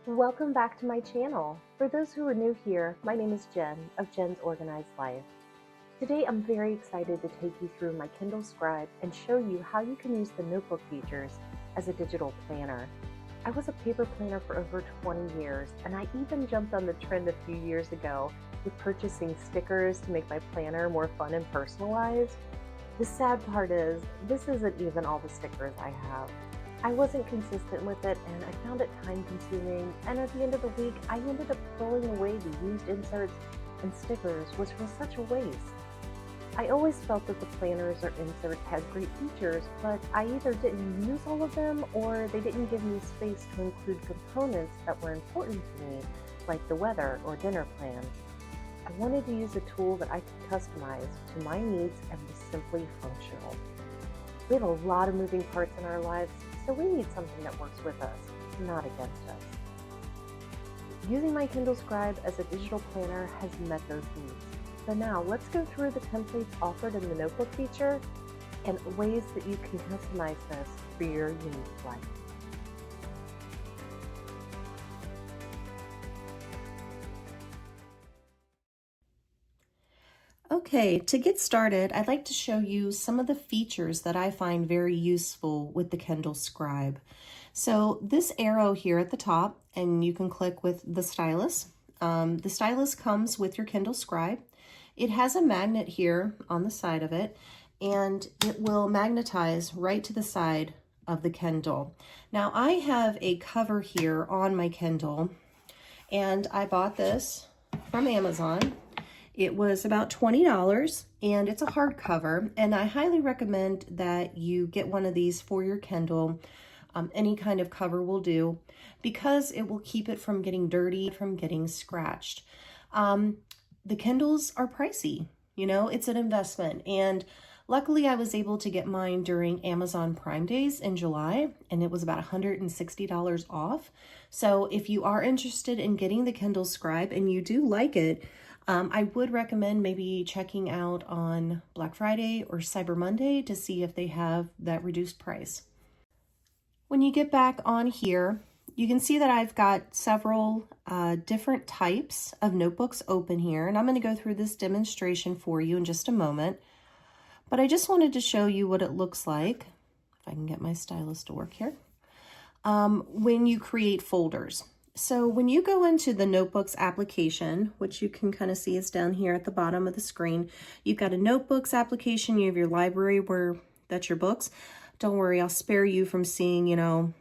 Welcome back to my channel. For those who are new here, my name is Jen of Jen's Organized Life. Today I'm very excited to take you through my Kindle Scribe and show you how you can use the notebook features as a digital planner. I was a paper planner for over 20 years, and I even jumped on the trend a few years ago with purchasing stickers to make my planner more fun and personalized. The sad part is, this isn't even all the stickers I have. I wasn't consistent with it, and I found it time-consuming, and at the end of the week, I ended up throwing away the used inserts and stickers, which was such a waste. I always felt that the planners or inserts had great features, but I either didn't use all of them, or they didn't give me space to include components that were important to me, like the weather or dinner plans. I wanted to use a tool that I could customize to my needs and was simply functional. We have a lot of moving parts in our lives, so we need something that works with us, not against us. Using my Kindle Scribe as a digital planner has met those needs. So now let's go through the templates offered in the notebook feature and ways that you can customize this for your unique life. Okay, to get started, I'd like to show you some of the features that I find very useful with the Kindle Scribe. So this arrow here at the top, and you can click with the stylus. The stylus comes with your Kindle Scribe. It has a magnet here on the side of it, and it will magnetize right to the side of the Kindle. Now I have a cover here on my Kindle, and I bought this from Amazon. It was about $20, and it's a hardcover, and I highly recommend that you get one of these for your Kindle. Any kind of cover will do, because it will keep it from getting dirty, from getting scratched. The Kindles are pricey, you know, it's an investment, and luckily I was able to get mine during Amazon Prime Days in July, and it was about $160 off. So if you are interested in getting the Kindle Scribe and you do like it, I would recommend maybe checking out on Black Friday or Cyber Monday to see if they have that reduced price. When you get back on here, you can see that I've got several different types of notebooks open here, and I'm going to go through this demonstration for you in just a moment. But I just wanted to show you what it looks like, if I can get my stylus to work here, when you create folders. So when you go into the Notebooks application, which you can kind of see is down here at the bottom of the screen, you've got a Notebooks application, you have your library where that's your books. Don't worry, I'll spare you from seeing, you know,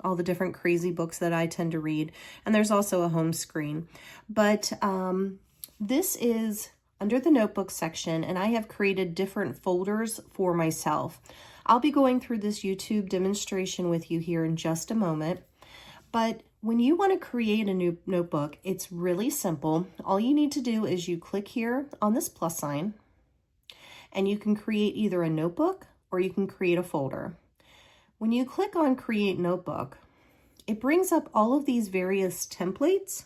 all the different crazy books that I tend to read. And there's also a home screen. But this is under the Notebook section, and I have created different folders for myself. I'll be going through this YouTube demonstration with you here in just a moment. But when you want to create a new notebook, it's really simple. All you need to do is you click here on this plus sign, and you can create either a notebook or you can create a folder. When you click on Create Notebook, it brings up all of these various templates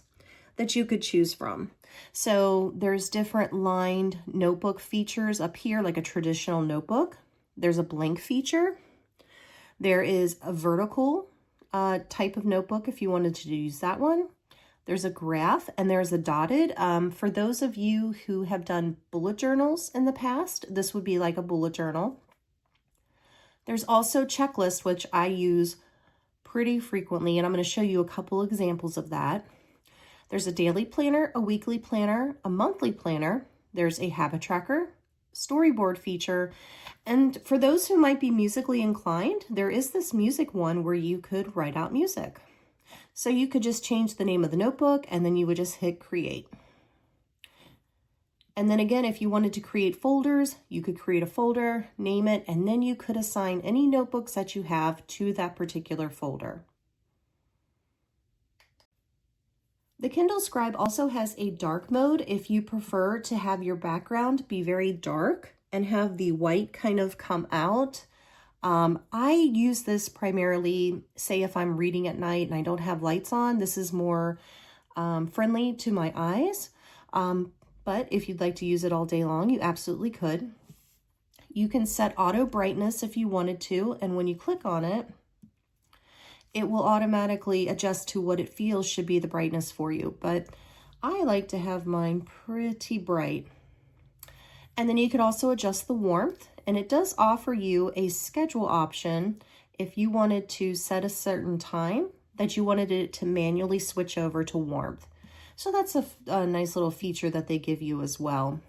that you could choose from. So there's different lined notebook features up here, like a traditional notebook. There's a blank feature. There is a vertical type of notebook if you wanted to use that one. There's a graph, and there's a dotted. For those of you who have done bullet journals in the past, this would be like a bullet journal. There's also checklist, which I use pretty frequently, and I'm going to show you a couple examples of that. There's a daily planner, a weekly planner, a monthly planner. There's a habit tracker, storyboard feature, and for those who might be musically inclined, there is this music one where you could write out music. So you could just change the name of the notebook, and then you would just hit create. And then again, if you wanted to create folders, you could create a folder, name it, and then you could assign any notebooks that you have to that particular folder. The Kindle Scribe also has a dark mode if you prefer to have your background be very dark and have the white kind of come out. I use this primarily, say if I'm reading at night and I don't have lights on, this is more friendly to my eyes. But if you'd like to use it all day long, you absolutely could. You can set auto brightness if you wanted to, and when you click on it, it will automatically adjust to what it feels should be the brightness for you. But I like to have mine pretty bright. And then you could also adjust the warmth, and it does offer you a schedule option if you wanted to set a certain time that you wanted it to manually switch over to warmth. So that's a nice little feature that they give you as well.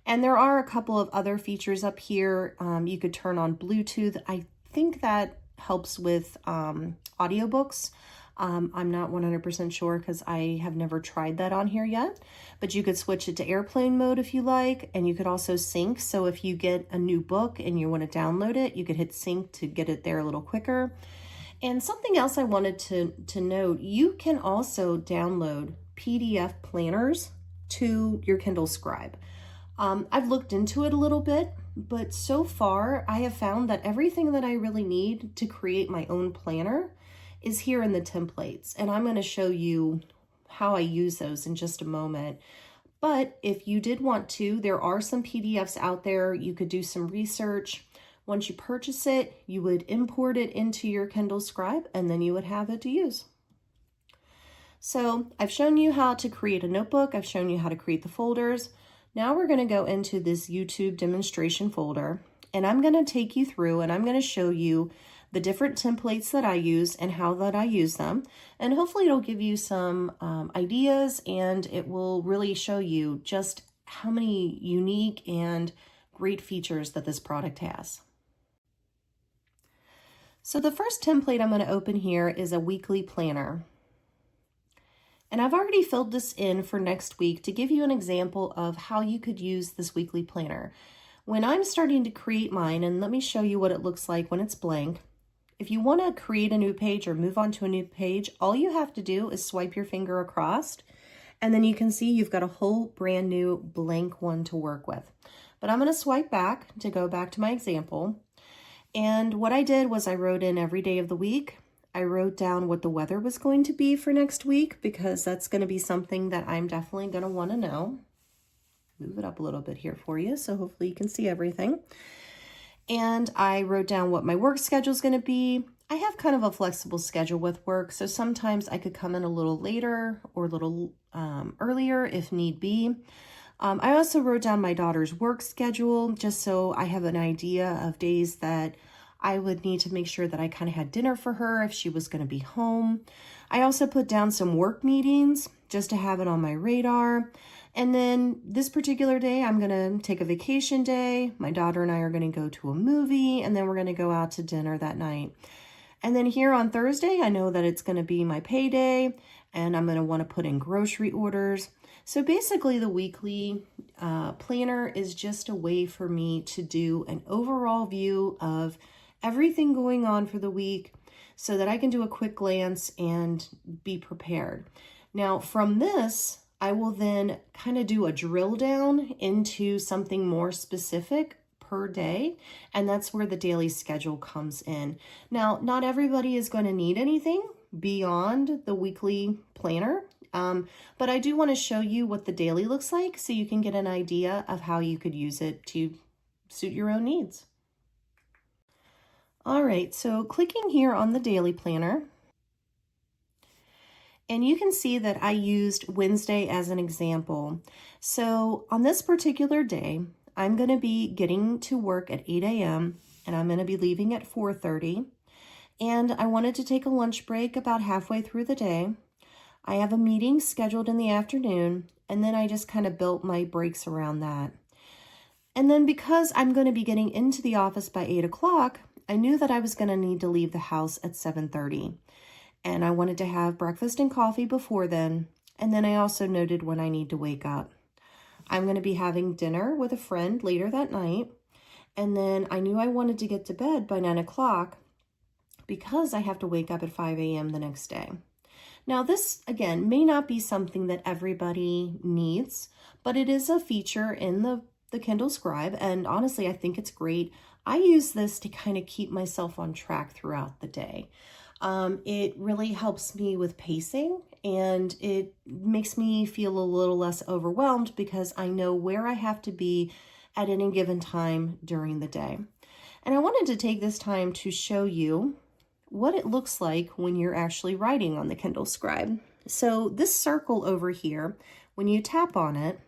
And there are a couple of other features up here. You could turn on Bluetooth. I think that helps with audiobooks. I'm not 100% sure because I have never tried that on here yet, but you could switch it to airplane mode if you like, and you could also sync. So if you get a new book and you want to download it, you could hit sync to get it there a little quicker. And something else I wanted to note, you can also download PDF planners to your Kindle Scribe. I've looked into it a little bit, but so far I have found that everything that I really need to create my own planner is here in the templates. And I'm going to show you how I use those in just a moment. But if you did want to, there are some PDFs out there. You could do some research. Once you purchase it, you would import it into your Kindle Scribe, and then you would have it to use. So I've shown you how to create a notebook. I've shown you how to create the folders. Now we're going to go into this YouTube demonstration folder, and I'm going to take you through and I'm going to show you the different templates that I use and how that I use them. And hopefully it'll give you some ideas, and it will really show you just how many unique and great features that this product has. So the first template I'm going to open here is a weekly planner. And I've already filled this in for next week to give you an example of how you could use this weekly planner. When I'm starting to create mine, and let me show you what it looks like when it's blank. If you want to create a new page or move on to a new page, all you have to do is swipe your finger across, and then you can see you've got a whole brand new blank one to work with. But I'm going to swipe back to go back to my example. And what I did was I wrote in every day of the week. I wrote down what the weather was going to be for next week, because that's going to be something that I'm definitely going to want to know. Move it up a little bit here for you, so hopefully you can see everything. And I wrote down what my work schedule is going to be. I have kind of a flexible schedule with work, so sometimes I could come in a little later or a little earlier if need be. I also wrote down my daughter's work schedule, just so I have an idea of days that I would need to make sure that I kind of had dinner for her if she was going to be home. I also put down some work meetings just to have it on my radar. And then this particular day, I'm going to take a vacation day. My daughter and I are going to go to a movie, and then we're going to go out to dinner that night. And then here on Thursday, I know that it's going to be my payday, and I'm going to want to put in grocery orders. So basically, the weekly planner is just a way for me to do an overall view of everything going on for the week so that I can do a quick glance and be prepared. Now, from this, I will then kind of do a drill down into something more specific per day, and that's where the daily schedule comes in. Now, not everybody is going to need anything beyond the weekly planner, but I do want to show you what the daily looks like so you can get an idea of how you could use it to suit your own needs. All right, so clicking here on the daily planner, and you can see that I used Wednesday as an example. So on this particular day, I'm going to be getting to work at 8 a.m. and I'm going to be leaving at 4:30. And I wanted to take a lunch break about halfway through the day. I have a meeting scheduled in the afternoon, and then I just kind of built my breaks around that. And then because I'm going to be getting into the office by 8 o'clock, I knew that I was going to need to leave the house at 7:30. And I wanted to have breakfast and coffee before then. And then I also noted when I need to wake up. I'm going to be having dinner with a friend later that night. And then I knew I wanted to get to bed by 9 o'clock because I have to wake up at 5 a.m. the next day. Now this, again, may not be something that everybody needs, but it is a feature in the Kindle Scribe. And honestly, I think it's great. I use this to kind of keep myself on track throughout the day. It really helps me with pacing, and it makes me feel a little less overwhelmed because I know where I have to be at any given time during the day. And I wanted to take this time to show you what it looks like when you're actually writing on the Kindle Scribe. So this circle over here, when you tap on it,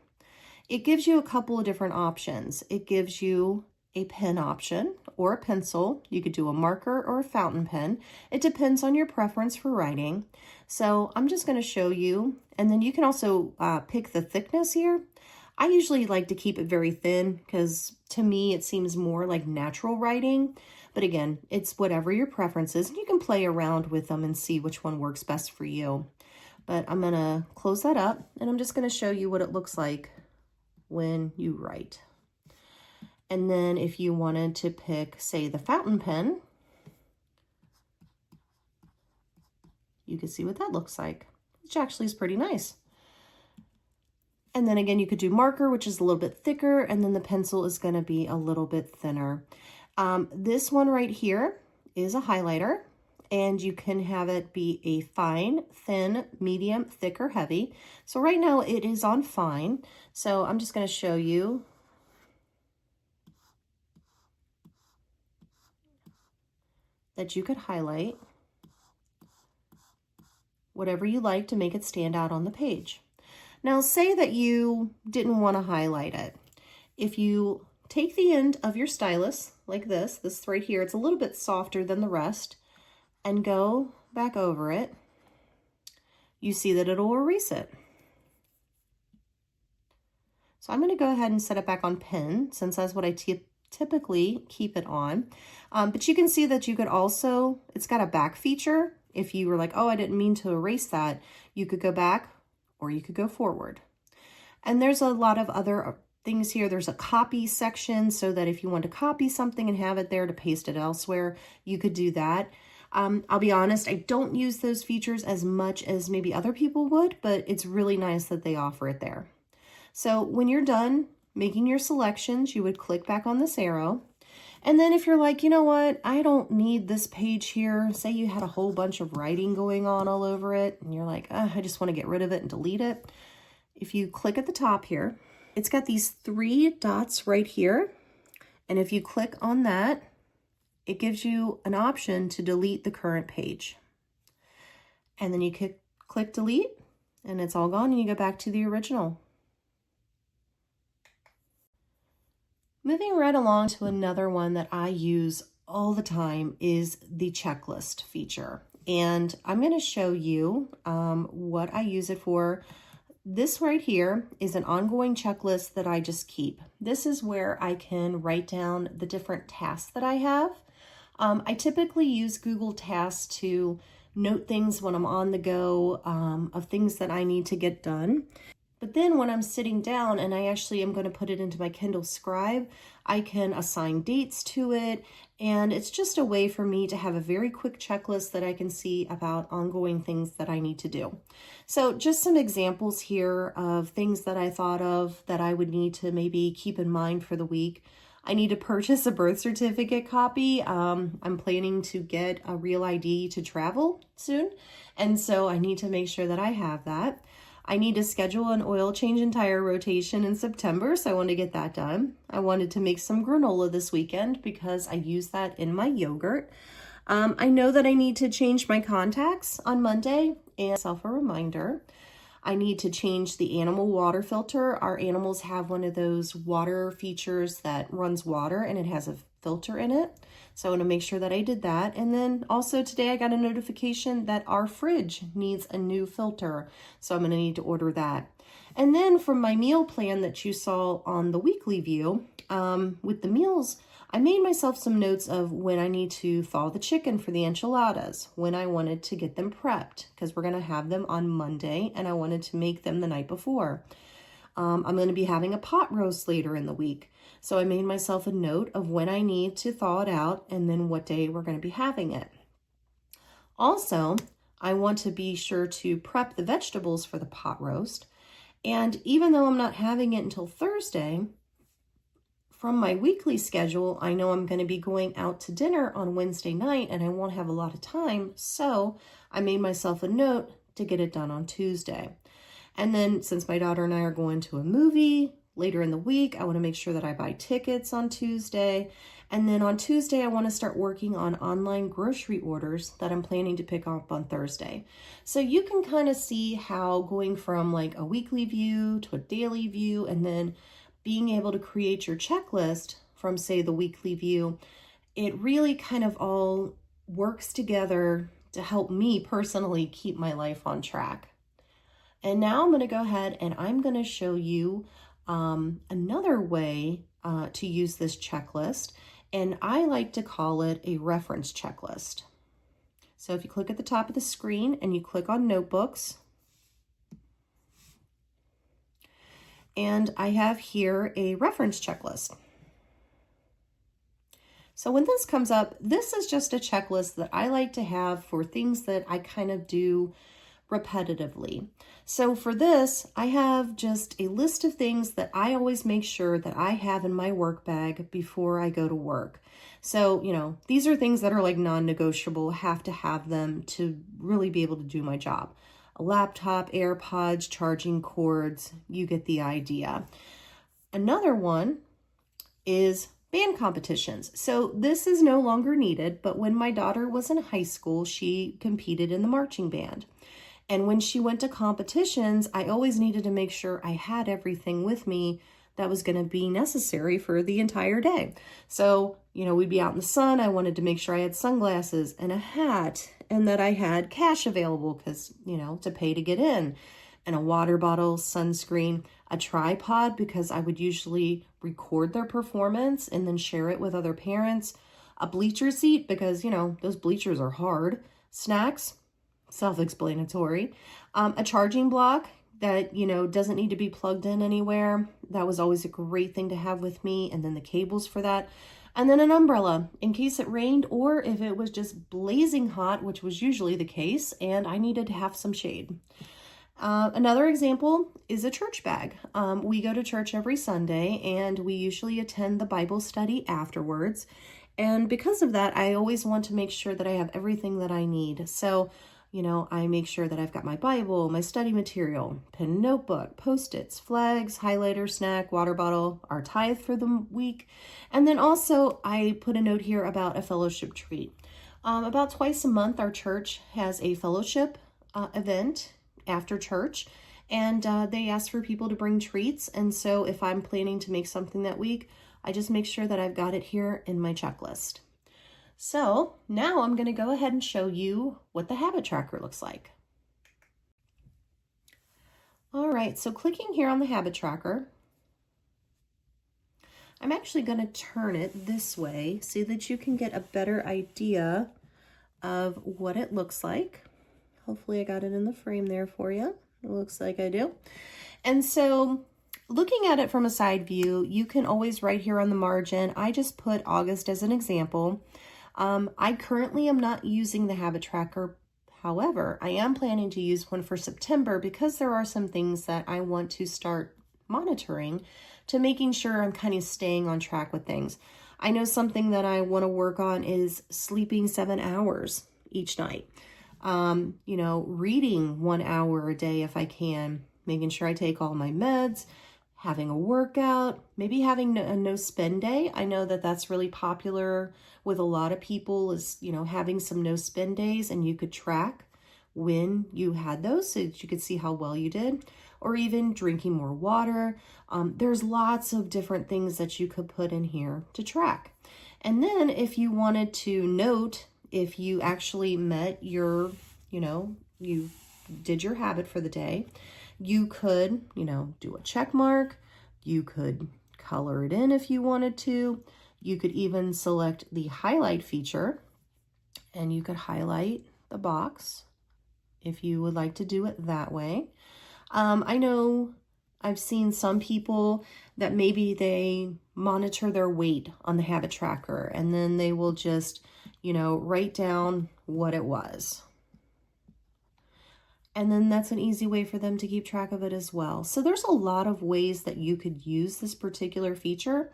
it gives you a couple of different options. It gives you a pen option or a pencil. You could do a marker or a fountain pen. It depends on your preference for writing. So I'm just going to show you, and then you can also pick the thickness here. I usually like to keep it very thin because to me it seems more like natural writing. But again, it's whatever your preference is, and you can play around with them and see which one works best for you. But I'm going to close that up, and I'm just going to show you what it looks like when you write. And then if you wanted to pick, say, the fountain pen, you can see what that looks like, which actually is pretty nice. And then again, you could do marker, which is a little bit thicker, and then the pencil is going to be a little bit thinner. This one right here is a highlighter, and you can have it be a fine, thin, medium, thick, or heavy. So right now it is on fine. So I'm just going to show you. That you could highlight whatever you like to make it stand out on the page. Now say that you didn't want to highlight it. If you take the end of your stylus like this right here, it's a little bit softer than the rest, and go back over it, you see that it'll erase it. So I'm going to go ahead and set it back on pen, since that's what I typically keep it on. But you can see that you could also, it's got a back feature. If you were like, oh, I didn't mean to erase that, you could go back or you could go forward. And there's a lot of other things here. There's a copy section, so that if you want to copy something and have it there to paste it elsewhere, you could do that. I'll be honest, I don't use those features as much as maybe other people would, but it's really nice that they offer it there. So when you're done making your selections, you would click back on this arrow. And then if you're like, you know what, I don't need this page here. Say you had a whole bunch of writing going on all over it, and you're like, I just want to get rid of it and delete it. If you click at the top here, it's got these 3 dots right here. And if you click on that, it gives you an option to delete the current page. And then you click delete, and it's all gone, and you go back to the original. Moving right along to another one that I use all the time is the checklist feature. And I'm going to show you what I use it for. This right here is an ongoing checklist that I just keep. This is where I can write down the different tasks that I have. I typically use Google Tasks to note things when I'm on the go, of things that I need to get done. But then when I'm sitting down and I actually am going to put it into my Kindle Scribe, I can assign dates to it. And it's just a way for me to have a very quick checklist that I can see about ongoing things that I need to do. So just some examples here of things that I thought of that I would need to maybe keep in mind for the week. I need to purchase a birth certificate copy. I'm planning to get a real ID to travel soon. And so I need to make sure that I have that. I need to schedule an oil change and tire rotation in September, so I want to get that done. I wanted to make some granola this weekend because I use that in my yogurt. I know that I need to change my contacts on Monday, and myself a reminder. I need to change the animal water filter. Our animals have one of those water features that runs water, and it has a filter in it. So I want to make sure that I did that. And then also today I got a notification that our fridge needs a new filter. So I'm going to need to order that. And then from my meal plan that you saw on the weekly view, with the meals, I made myself some notes of when I need to thaw the chicken for the enchiladas, when I wanted to get them prepped, because we're going to have them on Monday and I wanted to make them the night before. I'm going to be having a pot roast later in the week. So I made myself a note of when I need to thaw it out and then what day we're going to be having it. Also, I want to be sure to prep the vegetables for the pot roast. And even though I'm not having it until Thursday, from my weekly schedule, I know I'm going to be going out to dinner on Wednesday night and I won't have a lot of time. So I made myself a note to get it done on Tuesday. And then since my daughter and I are going to a movie later in the week, I want to make sure that I buy tickets on Tuesday. And then on Tuesday, I want to start working on online grocery orders that I'm planning to pick up on Thursday. So you can kind of see how going from like a weekly view to a daily view, and then being able to create your checklist from, say, the weekly view, it really kind of all works together to help me personally keep my life on track. And now I'm going to go ahead and I'm going to show you another way to use this checklist. And I like to call it a reference checklist. So if you click at the top of the screen and you click on notebooks, and I have here a reference checklist. So when this comes up, this is just a checklist that I like to have for things that I kind of do repetitively. So for this, I have just a list of things that I always make sure that I have in my work bag before I go to work. So, you know, these are things that are like non-negotiable, have to have them to really be able to do my job. A laptop, AirPods, charging cords, you get the idea. Another one is band competitions. So this is no longer needed, but when my daughter was in high school, she competed in the marching band. And when she went to competitions, I always needed to make sure I had everything with me that was going to be necessary for the entire day. So, you know, we'd be out in the sun. I wanted to make sure I had sunglasses and a hat, and that I had cash available because, you know, to pay to get in, and a water bottle, sunscreen, a tripod because I would usually record their performance and then share it with other parents, a bleacher seat because, you know, those bleachers are hard, snacks, self-explanatory, a charging block that, you know, doesn't need to be plugged in anywhere. That was always a great thing to have with me. And then the cables for that. And then an umbrella in case it rained or if it was just blazing hot, which was usually the case, and I needed to have some shade. Another example is a church bag. We go to church every Sunday and we usually attend the Bible study afterwards. And because of that, I always want to make sure that I have everything that I need. So, you know, I make sure that I've got my Bible, my study material, pen, notebook, Post-its, flags, highlighter, snack, water bottle, our tithe for the week. And then also I put a note here about a fellowship treat. About twice a month, our church has a fellowship event after church, and they ask for people to bring treats. And so if I'm planning to make something that week, I just make sure that I've got it here in my checklist. So now I'm going to go ahead and show you what the habit tracker looks like. All right, so clicking here on the habit tracker, I'm actually going to turn it this way so that you can get a better idea of what it looks like. Hopefully I got it in the frame there for you. It looks like I do. And so looking at it from a side view, you can always write here on the margin. I just put August as an example. I currently am not using the habit tracker. However, I am planning to use one for September because there are some things that I want to start monitoring to making sure I'm kind of staying on track with things. I know something that I want to work on is sleeping 7 hours each night. You know, reading 1 hour a day if I can, making sure I take all my meds, having a workout, maybe having a no spend day. I know that that's really popular with a lot of people is, you know, having some no spend days, and you could track when you had those so that you could see how well you did, or even drinking more water. There's lots of different things that you could put in here to track. And then if you wanted to note if you actually met your, you know, you did your habit for the day, you could, you know, do a check mark. You could color it in if you wanted to. You could even select the highlight feature and you could highlight the box if you would like to do it that way. I know I've seen some people that maybe they monitor their weight on the habit tracker and then they will just, you know, write down what it was. And then that's an easy way for them to keep track of it as well. So there's a lot of ways that you could use this particular feature.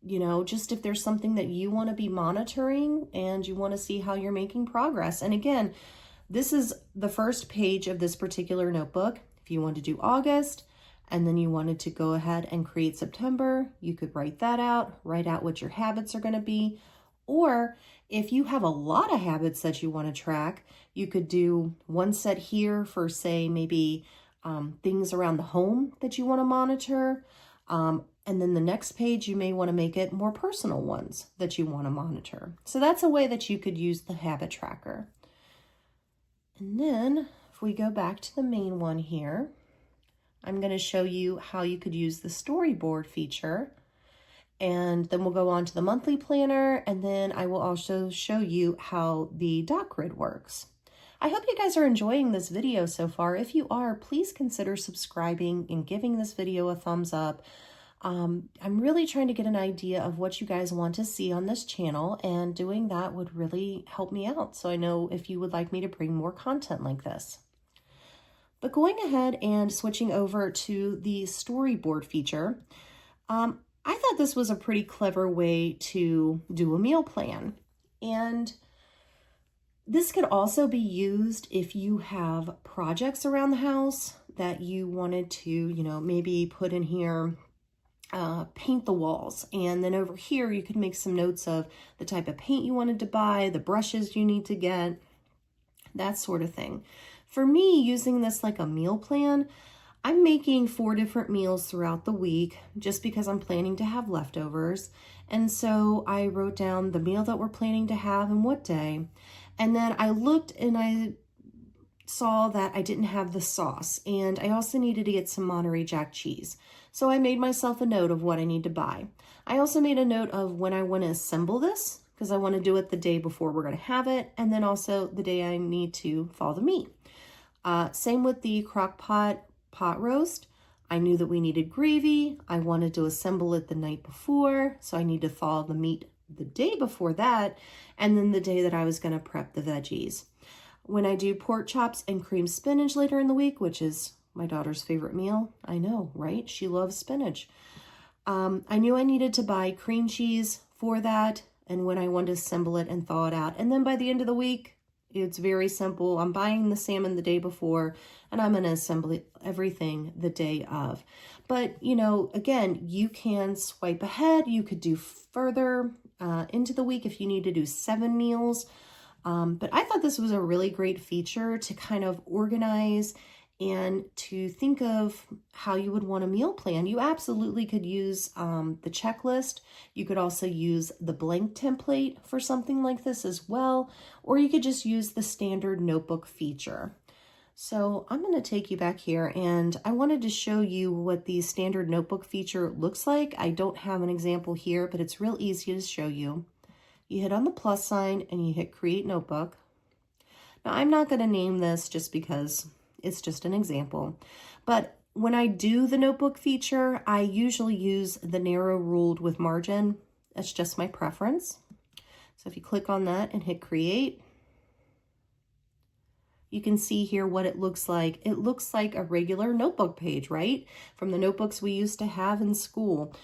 You know, just if there's something that you want to be monitoring and you want to see how you're making progress. And again, this is the first page of this particular notebook. If you want to do August, and then you wanted to go ahead and create September, you could write that out, write out what your habits are going to be. Or if you have a lot of habits that you want to track, you could do one set here for, say, maybe things around the home that you want to monitor. And then the next page, you may want to make it more personal ones that you want to monitor. So that's a way that you could use the habit tracker. And then if we go back to the main one here, I'm going to show you how you could use the Storyboard feature. And then we'll go on to the monthly planner, and then I will also show you how the dot grid works. I hope you guys are enjoying this video so far. If you are, please consider subscribing and giving this video a thumbs up. I'm really trying to get an idea of what you guys want to see on this channel, and doing that would really help me out. So I know if you would like me to bring more content like this. But going ahead and switching over to the Storyboard feature, I thought this was a pretty clever way to do a meal plan. And this could also be used if you have projects around the house that you wanted to, maybe put in here, paint the walls. And then over here, you could make some notes of the type of paint you wanted to buy, the brushes you need to get, that sort of thing. For me, using this like a meal plan, I'm making 4 different meals throughout the week just because I'm planning to have leftovers. And so I wrote down the meal that we're planning to have and what day. And then I looked and I saw that I didn't have the sauce, and I also needed to get some Monterey Jack cheese. So I made myself a note of what I need to buy. I also made a note of when I want to assemble this, because I want to do it the day before we're going to have it, and then also the day I need to thaw the meat. Same with the crock pot roast. I knew that we needed gravy. I wanted to assemble it the night before, so I need to thaw the meat the day before that, and then the day that I was going to prep the veggies. When I do pork chops and cream spinach later in the week, which is my daughter's favorite meal, I know, right? She loves spinach. I knew I needed to buy cream cheese for that, and when I wanted to assemble it and thaw it out. And then by the end of the week, it's very simple. I'm buying the salmon the day before, and I'm going to assemble everything the day of. But, again, you can swipe ahead. You could do further into the week if you need to do 7 meals. But I thought this was a really great feature to kind of organize and to think of how you would want a meal plan. You absolutely could use the checklist. You could also use the blank template for something like this as well, or you could just use the standard notebook feature. So I'm going to take you back here, and I wanted to show you what the standard notebook feature looks like. I don't have an example here, but it's real easy to show you. You hit on the plus sign and you hit create notebook. Now I'm not going to name this just because it's just an example, but when I do the notebook feature, I usually use the narrow ruled with margin. That's just my preference. So if you click on that and hit create, you can see here what it looks like. It looks like a regular notebook page, right? From the notebooks we used to have in school.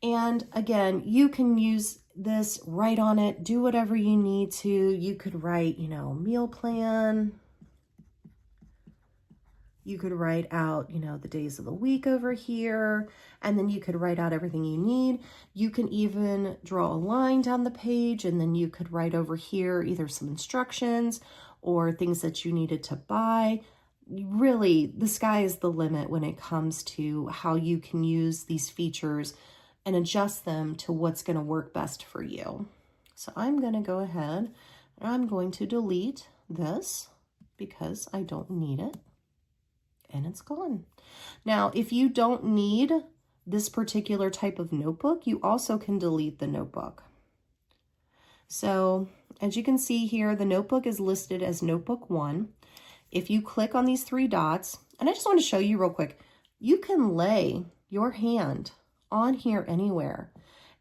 And again, you can use this, write on it, do whatever you need to. You could write, meal plan. You could write out, the days of the week over here, and then you could write out everything you need. You can even draw a line down the page, and then you could write over here either some instructions or things that you needed to buy. Really, the sky is the limit when it comes to how you can use these features and adjust them to what's going to work best for you. So I'm going to go ahead and I'm going to delete this because I don't need it. And it's gone. Now, if you don't need this particular type of notebook, you also can delete the notebook. So as you can see here, the notebook is listed as notebook 1. If you click on these 3 dots, and I just want to show you real quick, you can lay your hand on here anywhere,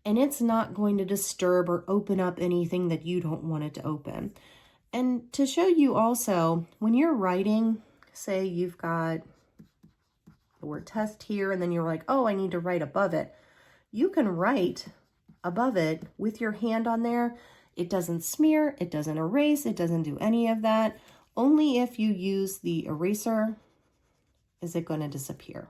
and it's not going to disturb or open up anything that you don't want it to open. And to show you also, when you're writing, say you've got the word test here, and then you're like, oh, I need to write above it. You can write above it with your hand on there. It doesn't smear, it doesn't erase, it doesn't do any of that. Only if you use the eraser is it going to disappear.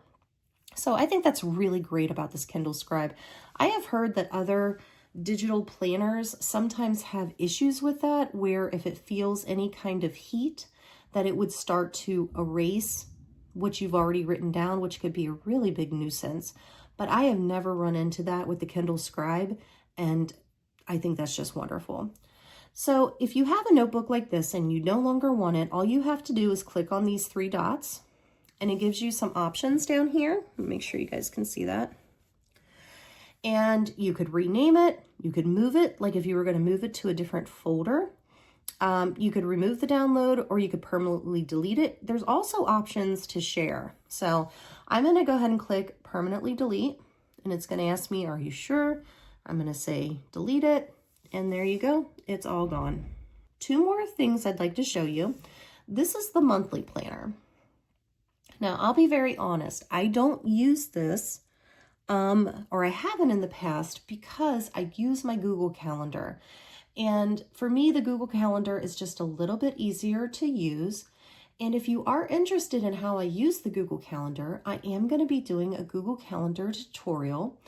So I think that's really great about this Kindle Scribe. I have heard that other digital planners sometimes have issues with that, where if it feels any kind of heat, that it would start to erase what you've already written down, which could be a really big nuisance. But I have never run into that with the Kindle Scribe, and I think that's just wonderful. So if you have a notebook like this and you no longer want it, all you have to do is click on these three dots, and it gives you some options down here. Make sure you guys can see that. And you could rename it, you could move it, like if you were going to move it to a different folder. You could remove the download, or you could permanently delete it. There's also options to share. So I'm going to go ahead and click permanently delete, and it's going to ask me, are you sure? I'm going to say delete it, and there you go. It's all gone. Two more things I'd like to show you. This is the monthly planner. Now, I'll be very honest. I don't use this, or I haven't in the past, because I use my Google Calendar. And for me, the Google Calendar is just a little bit easier to use. And if you are interested in how I use the Google Calendar, I am going to be doing a Google Calendar tutorial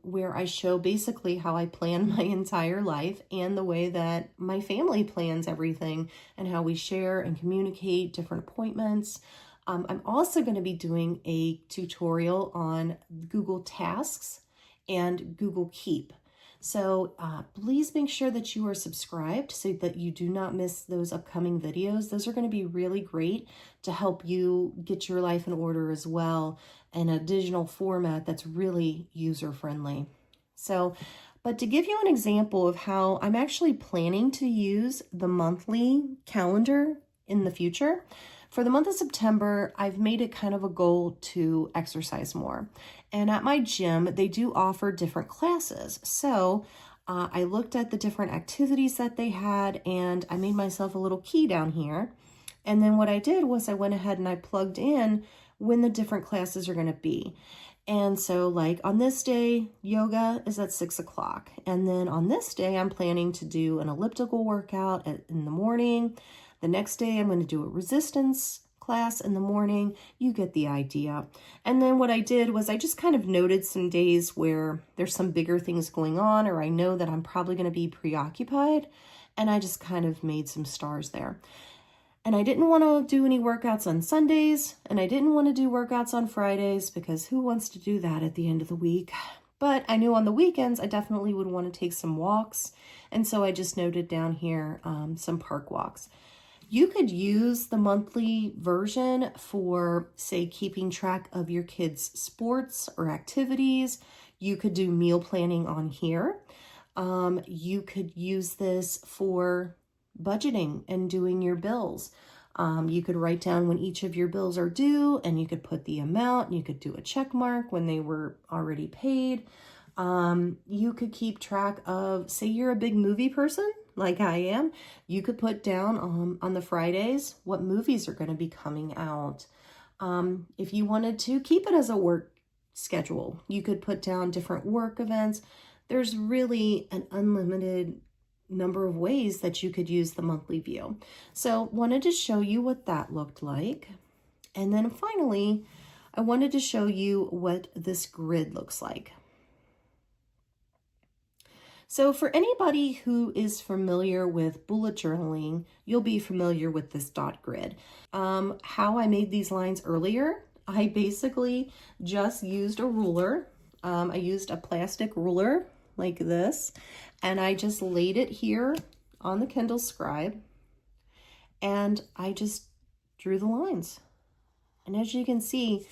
where I show basically how I plan my entire life and the way that my family plans everything and how we share and communicate different appointments. I'm also going to be doing a tutorial on Google Tasks and Google Keep. So please make sure that you are subscribed so that you do not miss those upcoming videos. Those are going to be really great to help you get your life in order as well in a digital format that's really user-friendly. So, but to give you an example of how I'm actually planning to use the monthly calendar in the future, for the month of September, I've made it kind of a goal to exercise more. And at my gym, they do offer different classes. So I looked at the different activities that they had, and I made myself a little key down here. And then what I did was I went ahead and I plugged in when the different classes are going to be. And so like on this day, yoga is at 6 o'clock. And then on this day, I'm planning to do an elliptical workout in the morning. The next day, I'm going to do a resistance class in the morning. You get the idea. And then what I did was I just kind of noted some days where there's some bigger things going on, or I know that I'm probably going to be preoccupied. And I just kind of made some stars there. And I didn't want to do any workouts on Sundays, and I didn't want to do workouts on Fridays, because who wants to do that at the end of the week? But I knew on the weekends, I definitely would want to take some walks. And so I just noted down here some park walks. You could use the monthly version for, say, keeping track of your kids' sports or activities. You could do meal planning on here. You could use this for budgeting and doing your bills. You could write down when each of your bills are due, and you could put the amount, and you could do a check mark when they were already paid. You could keep track of, say you're a big movie person, like I am, you could put down on the Fridays what movies are going to be coming out. If you wanted to keep it as a work schedule, you could put down different work events. There's really an unlimited number of ways that you could use the monthly view. So wanted to show you what that looked like. And then finally, I wanted to show you what this grid looks like. So for anybody who is familiar with bullet journaling, you'll be familiar with this dot grid. How I made these lines earlier, I basically just used a ruler. I used a plastic ruler like this, and I just laid it here on the Kindle Scribe, and I just drew the lines. And as you can see,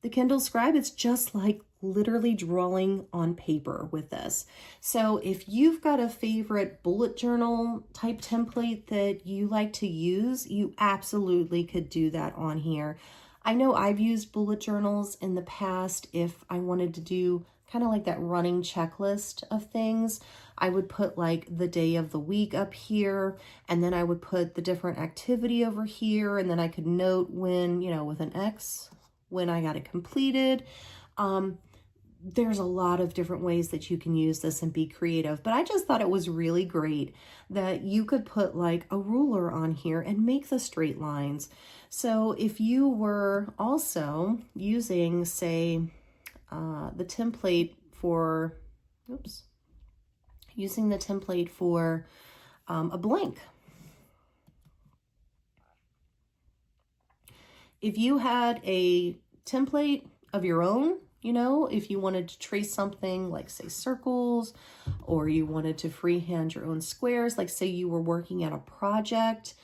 the Kindle Scribe, it's just like literally drawing on paper with this. So if you've got a favorite bullet journal type template that you like to use, you absolutely could do that on here. I know I've used bullet journals in the past. If I wanted to do kind of like that running checklist of things, I would put like the day of the week up here, and then I would put the different activity over here, and then I could note when, you know, with an X, when I got it completed. there's a lot of different ways that you can use this and be creative, but I just thought it was really great that you could put like a ruler on here and make the straight lines. So if you were also using, say, the template for, using the template for a blank. If you had a template of your own, you know, if you wanted to trace something like, say, circles, or you wanted to freehand your own squares, like say you were working at a project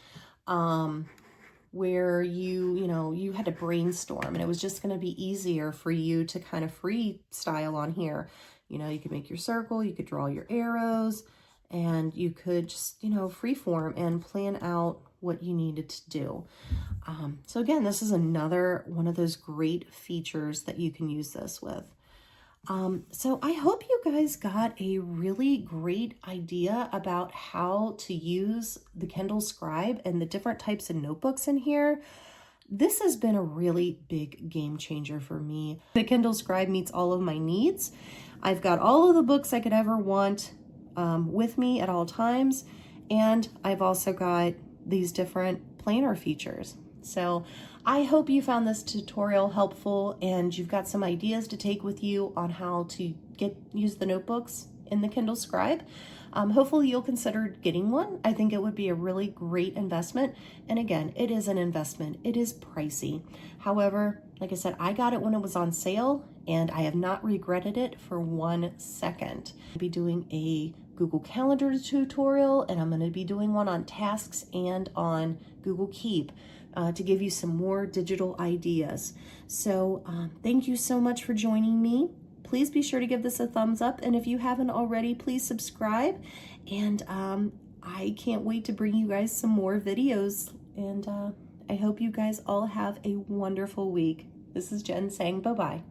where you had to brainstorm and it was just going to be easier for you to kind of freestyle on here. You know, you could make your circle, you could draw your arrows, and you could just, freeform and plan out what you needed to do. So again, this is another one of those great features that you can use this with. So I hope you guys got a really great idea about how to use the Kindle Scribe and the different types of notebooks in here. This has been a really big game changer for me. The Kindle Scribe meets all of my needs. I've got all of the books I could ever want with me at all times, and I've also got these different planner features. So I hope you found this tutorial helpful and you've got some ideas to take with you on how to use the notebooks in the Kindle Scribe. Hopefully you'll consider getting one. I think it would be a really great investment. And again, it is an investment. It is pricey. However, like I said, I got it when it was on sale and I have not regretted it for 1 second. I'll be doing a Google Calendar tutorial, and I'm going to be doing one on tasks and on Google Keep to give you some more digital ideas. So thank you so much for joining me. Please be sure to give this a thumbs up, and if you haven't already, please subscribe. And I can't wait to bring you guys some more videos, and I hope you guys all have a wonderful week. This is Jen saying bye-bye.